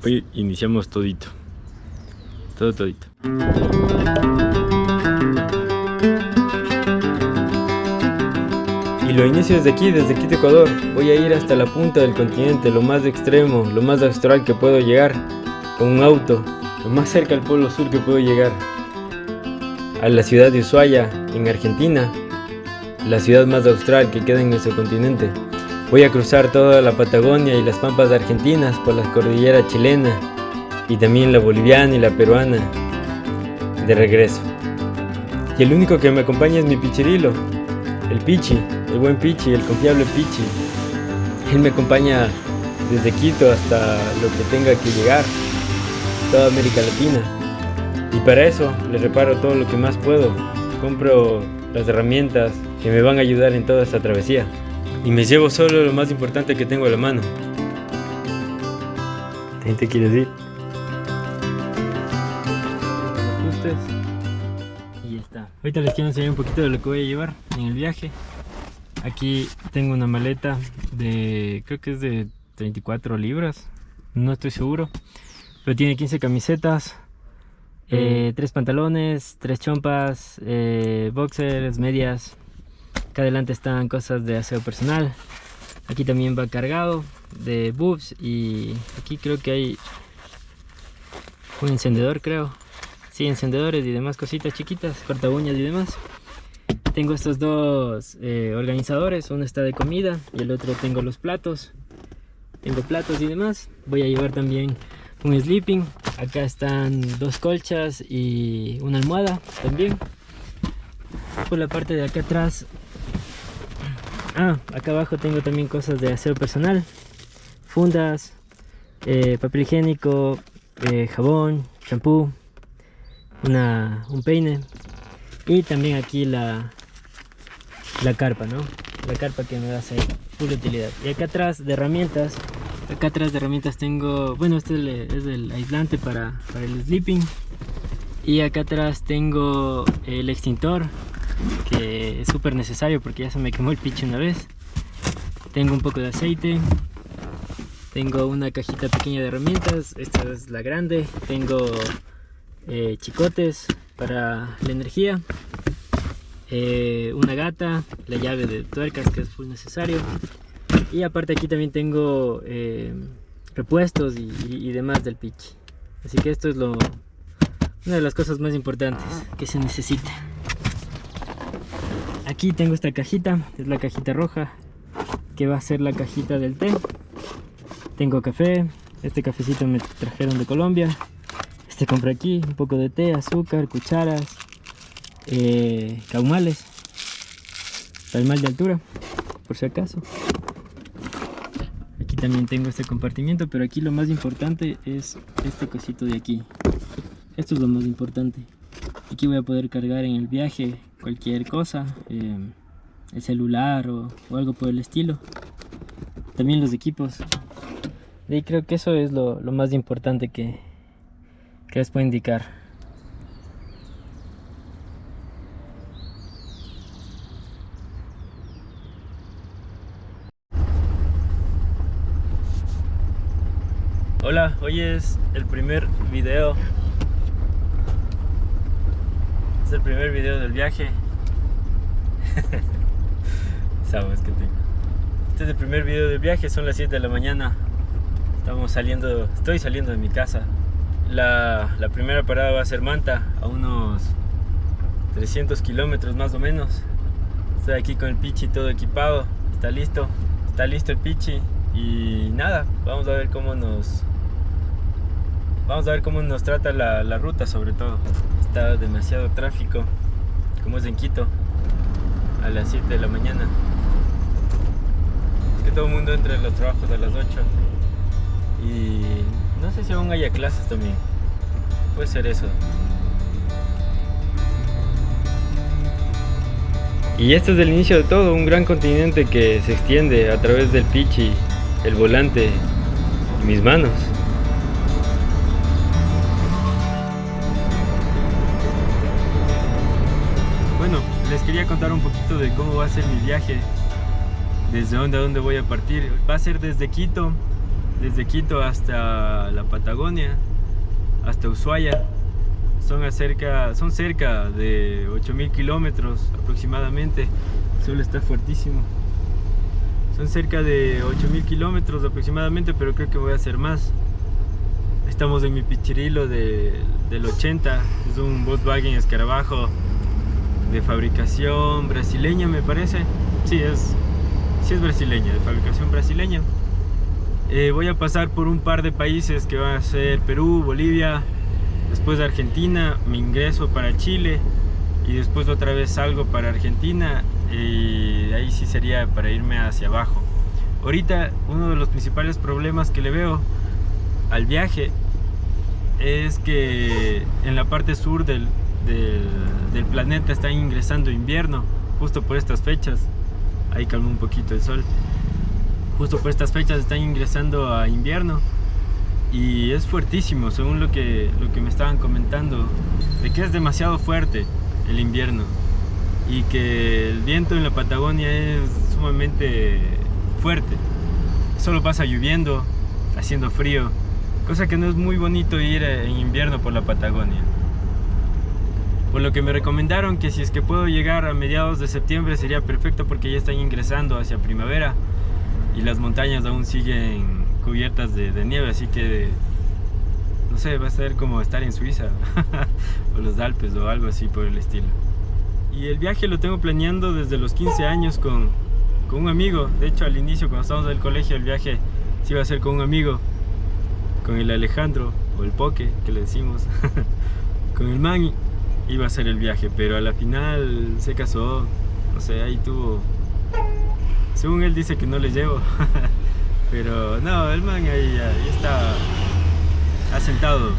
Hoy iniciamos todito. Todito. Y lo inicio desde aquí, desde Quito, Ecuador. Voy a ir hasta la punta del continente, lo más extremo, lo más austral que puedo llegar, con un auto, lo más cerca al polo sur que puedo llegar. A la ciudad de Ushuaia, en Argentina, la ciudad más austral que queda en nuestro continente. Voy a cruzar toda la Patagonia y las pampas argentinas por la cordillera chilena y también la boliviana y la peruana de regreso. Y el único que me acompaña es mi pichirilo, el Pichi, el buen Pichi, el confiable Pichi. Él me acompaña desde Quito hasta lo que tenga que llegar, toda América Latina. Y para eso le reparo todo lo que más puedo. Compro las herramientas que me van a ayudar en toda esta travesía. Y me llevo solo lo más importante que tengo a la mano. ¿También te quieres ir? Ajustes. Y ya está. Ahorita les quiero enseñar un poquito de lo que voy a llevar en el viaje. Aquí tengo una maleta de, creo que es de 34 libras. No estoy seguro. Pero tiene 15 camisetas. 3 pantalones, 3 chompas, boxers, medias. Acá adelante están cosas de aseo personal. Aquí también va cargado de boobs. Y aquí creo que hay un encendedor, creo. Sí, encendedores y demás cositas chiquitas, corta uñas y demás. Tengo estos dos organizadores. Uno está de comida y el otro tengo los platos. Tengo platos y demás. Voy a llevar también un sleeping. Acá están 2 colchas y una almohada también. Por la parte de acá atrás, acá abajo tengo también cosas de aseo personal, fundas, papel higiénico, jabón, shampoo, un peine y también aquí la carpa, ¿no? La carpa que me va a hacer full utilidad. Y acá atrás de herramientas, tengo, bueno, este es el aislante para el sleeping. Y acá atrás tengo el extintor, que es súper necesario porque ya se me quemó el picho una vez. Tengo un poco de aceite. Tengo una cajita pequeña de herramientas, esta es la grande. Tengo chicotes para la energía. Una gata, la llave de tuercas que es full necesario. Y aparte aquí también tengo repuestos y demás del pitch. Así que esto es una de las cosas más importantes que se necesita. Aquí tengo esta cajita, es la cajita roja, que va a ser la cajita del té. Tengo café, este cafecito me trajeron de Colombia. Este compré aquí, un poco de té, azúcar, cucharas, caumales, para el mal de altura, por si acaso. Aquí también tengo este compartimiento, pero aquí lo más importante es este cosito de aquí. Esto es lo más importante. Aquí voy a poder cargar en el viaje cualquier cosa, el celular o algo por el estilo. También los equipos. Y creo que eso es lo más importante que les puedo indicar. Hola, hoy es el primer video. Es el primer video del viaje. Sabes que tengo. Este es el primer video del viaje, son las 7 de la mañana. Estoy saliendo de mi casa. La primera parada va a ser Manta, a unos 300 kilómetros más o menos. Estoy aquí con el Pichi todo equipado. Está listo el Pichi. Y nada, vamos a ver cómo nos trata la ruta, sobre todo. Está demasiado tráfico, como es en Quito, a las 7 de la mañana. Es que todo el mundo entra en los trabajos a las 8. Y no sé si aún haya clases también. Puede ser eso. Y este es el inicio de todo, un gran continente que se extiende a través del Pichi, el volante y mis manos. Bueno, les quería contar un poquito de cómo va a ser mi viaje, desde dónde a dónde voy a partir. Va a ser desde Quito desde Quito hasta la Patagonia, hasta Ushuaia. Son cerca de 8.000 kilómetros aproximadamente. El sol está fuertísimo. Son cerca de 8.000 kilómetros aproximadamente, pero creo que voy a hacer más. Estamos en mi pichirilo del 80. Es un Volkswagen Escarabajo de fabricación brasileña, me parece. Sí es brasileña, de fabricación brasileña. Voy a pasar por un par de países que van a ser Perú, Bolivia, después de Argentina, me ingreso para Chile y después otra vez salgo para Argentina, y ahí sí sería para irme hacia abajo. Ahorita uno de los principales problemas que le veo al viaje es que en la parte sur del planeta está ingresando invierno, justo por estas fechas. Ahí calmó un poquito el sol. Justo por estas fechas están ingresando a invierno y es fuertísimo, según lo que me estaban comentando, de que es demasiado fuerte el invierno y que el viento en la Patagonia es sumamente fuerte. Solo pasa lloviendo, haciendo frío, cosa que no es muy bonito ir en invierno por la Patagonia. Por lo que me recomendaron que si es que puedo llegar a mediados de septiembre sería perfecto, porque ya están ingresando hacia primavera y las montañas aún siguen cubiertas de nieve, así que no sé, va a ser como estar en Suiza o los Alpes o algo así por el estilo. Y el viaje lo tengo planeando desde los 15 años con un amigo. De hecho, al inicio, cuando estábamos en el colegio, el viaje se iba a hacer con un amigo, con el Alejandro o el Poke que le decimos. Con el man iba a ser el viaje, pero a la final se casó, no sé, ahí tuvo, según él dice que no le llevo. Pero no, el man ahí ya está asentado,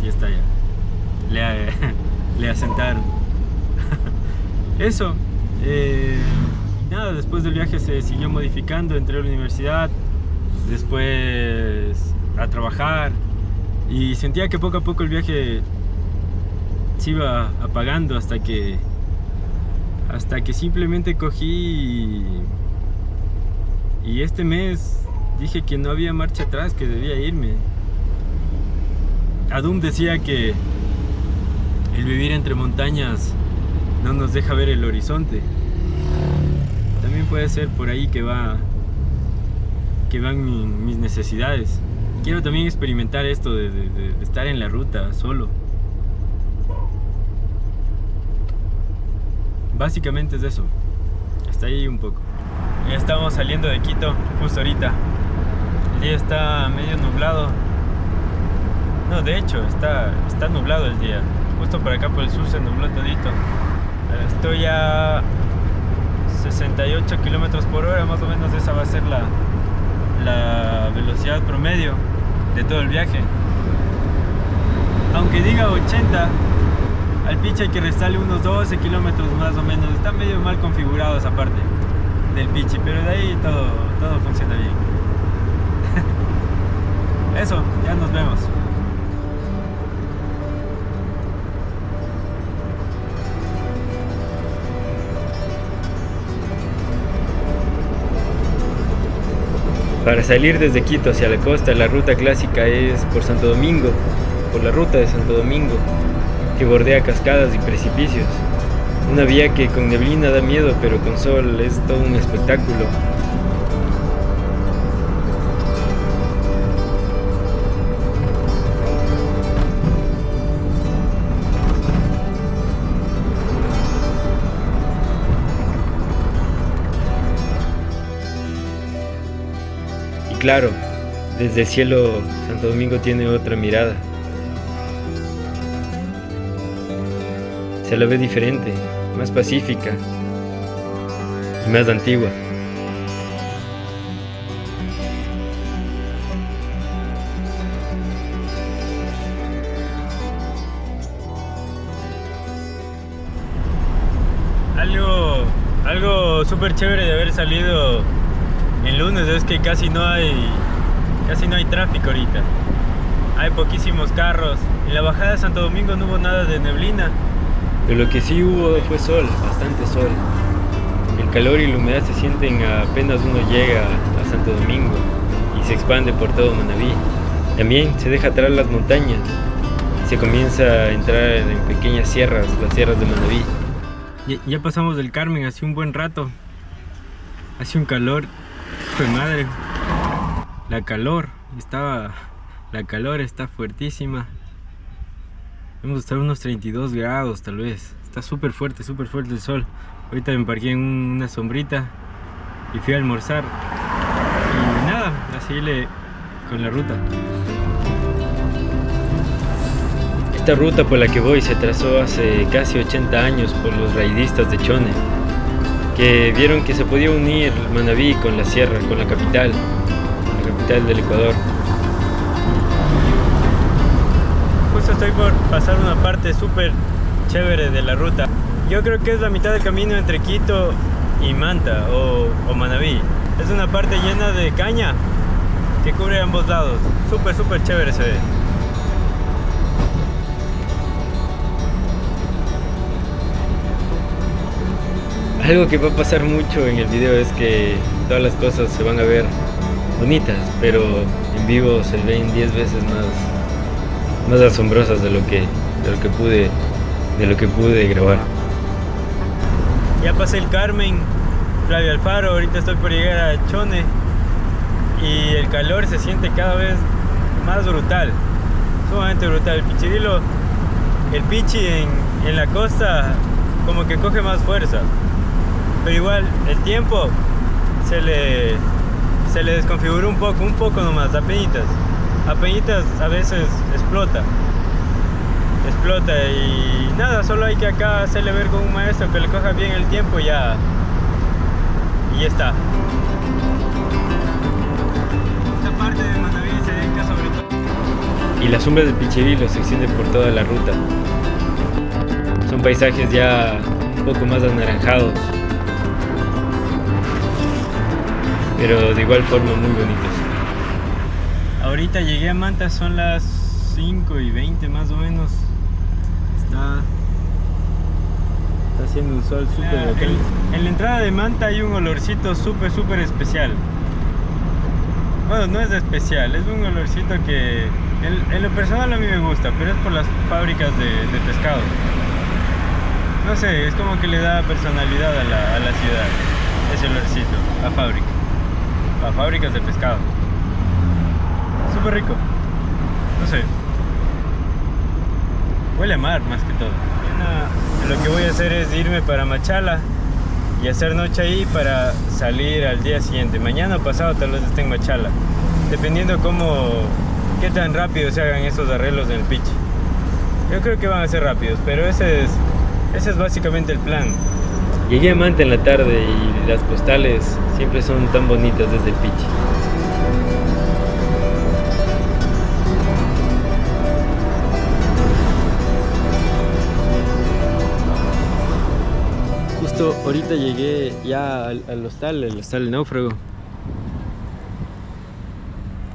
ya está ya, le asentaron. Eso, nada, después del viaje se siguió modificando, entré a la universidad, después a trabajar, y sentía que poco a poco el viaje se iba apagando hasta que simplemente cogí y este mes dije que no había marcha atrás, que debía irme. Adum decía que el vivir entre montañas no nos deja ver el horizonte. También puede ser por ahí que van mis necesidades. Quiero también experimentar esto de estar en la ruta solo. Básicamente es eso. Hasta ahí un poco. Ya estamos saliendo de Quito justo ahorita. El día está medio nublado. No, de hecho, está nublado el día. Justo por acá por el sur se nubló todito. Estoy a 68 kilómetros por hora, más o menos. Esa va a ser la velocidad promedio de todo el viaje. Aunque diga 80, al pitch hay que restarle unos 12 kilómetros más o menos. Está medio mal configurado esa parte del pitch, pero de ahí todo funciona bien. Eso, ya nos vemos. Para salir desde Quito hacia la costa, la ruta clásica es por Santo Domingo, por la ruta de Santo Domingo, que bordea cascadas y precipicios. Una vía que con neblina da miedo, pero con sol es todo un espectáculo. Y claro, desde el cielo Santo Domingo tiene otra mirada. Se la ve diferente, más pacífica y más antigua. Algo súper chévere de haber salido el lunes es que casi no hay tráfico ahorita. Hay poquísimos carros. En la bajada de Santo Domingo no hubo nada de neblina. Pero lo que sí hubo fue sol, bastante sol. El calor y la humedad se sienten apenas uno llega a Santo Domingo. y se expande por todo Manabí. También se deja atrás las montañas y se comienza a entrar en pequeñas sierras, las sierras de Manabí. Ya pasamos del Carmen hace un buen rato. Hace un calor, hijo de madre. La calor está fuertísima. Vamos a estar unos 32 grados tal vez. Está súper fuerte el sol. Ahorita me parqué en una sombrita y fui a almorzar. Y nada, a seguirle con la ruta. Esta ruta por la que voy se trazó hace casi 80 años por los raidistas de Chone, que vieron que se podía unir Manabí con la sierra, con la capital del Ecuador. Justo estoy por pasar una parte súper chévere de la ruta. Yo creo que es la mitad del camino entre Quito y Manta o Manabí. Es una parte llena de caña que cubre ambos lados. Súper chévere se ve. Algo que va a pasar mucho en el video es que todas las cosas se van a ver bonitas, pero en vivo se ven 10 veces más asombrosas de lo que pude grabar. Ya pasé el Carmen, Flavio Alfaro, ahorita estoy por llegar a Chone y el calor se siente cada vez más brutal, sumamente brutal. El Pichirilo, el Pichi en la costa como que coge más fuerza, pero igual el tiempo se le desconfiguró un poco nomás, apenitas a veces explota y nada, solo hay que acá hacerle ver con un maestro que le coja bien el tiempo y ya está. Esta parte de Manabí se dedica sobre todo. Y las sombras del Pichirilo se extienden por toda la ruta. Son paisajes ya un poco más anaranjados, pero de igual forma muy bonitos. Ahorita llegué a Manta, son las 5:20 más o menos. Está haciendo un sol súper bacán. En la entrada de Manta hay un olorcito súper especial. Bueno, no es especial, es un olorcito que en lo personal a mí me gusta, pero es por las fábricas de pescado. No sé, es como que le da personalidad a la ciudad, ese olorcito, a fábricas de pescado. Súper rico, no sé, huele a mar más que todo. Lo que voy a hacer es irme para Machala y hacer noche ahí para salir al día siguiente. Mañana o pasado tal vez esté en Machala, dependiendo qué tan rápido se hagan esos arreglos en el pitch. Yo creo que van a ser rápidos, pero ese es básicamente el plan. Llegué a Manta en la tarde y las postales siempre son tan bonitas desde el pitch. Justo ahorita llegué ya al hostal, el hostal El Náufrago.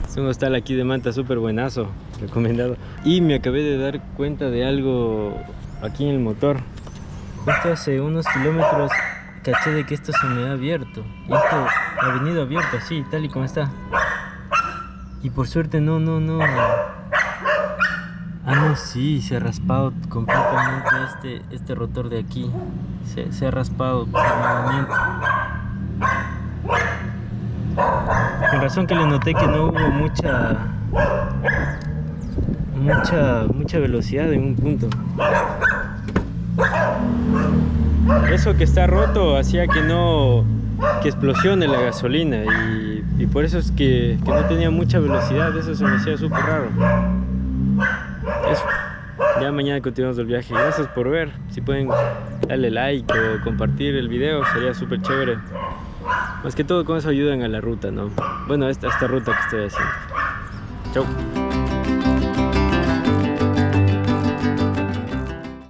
Es un hostal aquí de Manta súper buenazo, recomendado. Y me acabé de dar cuenta de algo aquí en el motor. Justo hace unos kilómetros caché de que esto se me ha abierto. Y esto ha venido abierto así, tal y como está. Y por suerte no. Ah, no, sí, se ha raspado completamente este rotor de aquí. Se ha raspado por el movimiento. Con razón que le noté que no hubo mucha velocidad en un punto. Eso que está roto hacía que explosione la gasolina y por eso es que no tenía mucha velocidad. Eso se me hacía súper raro. Eso. Ya mañana continuamos el viaje. Gracias por ver. Si pueden darle like o compartir el video sería súper chévere. Más que todo con eso ayudan a la ruta, ¿no? Bueno, esta ruta que estoy haciendo. Chau.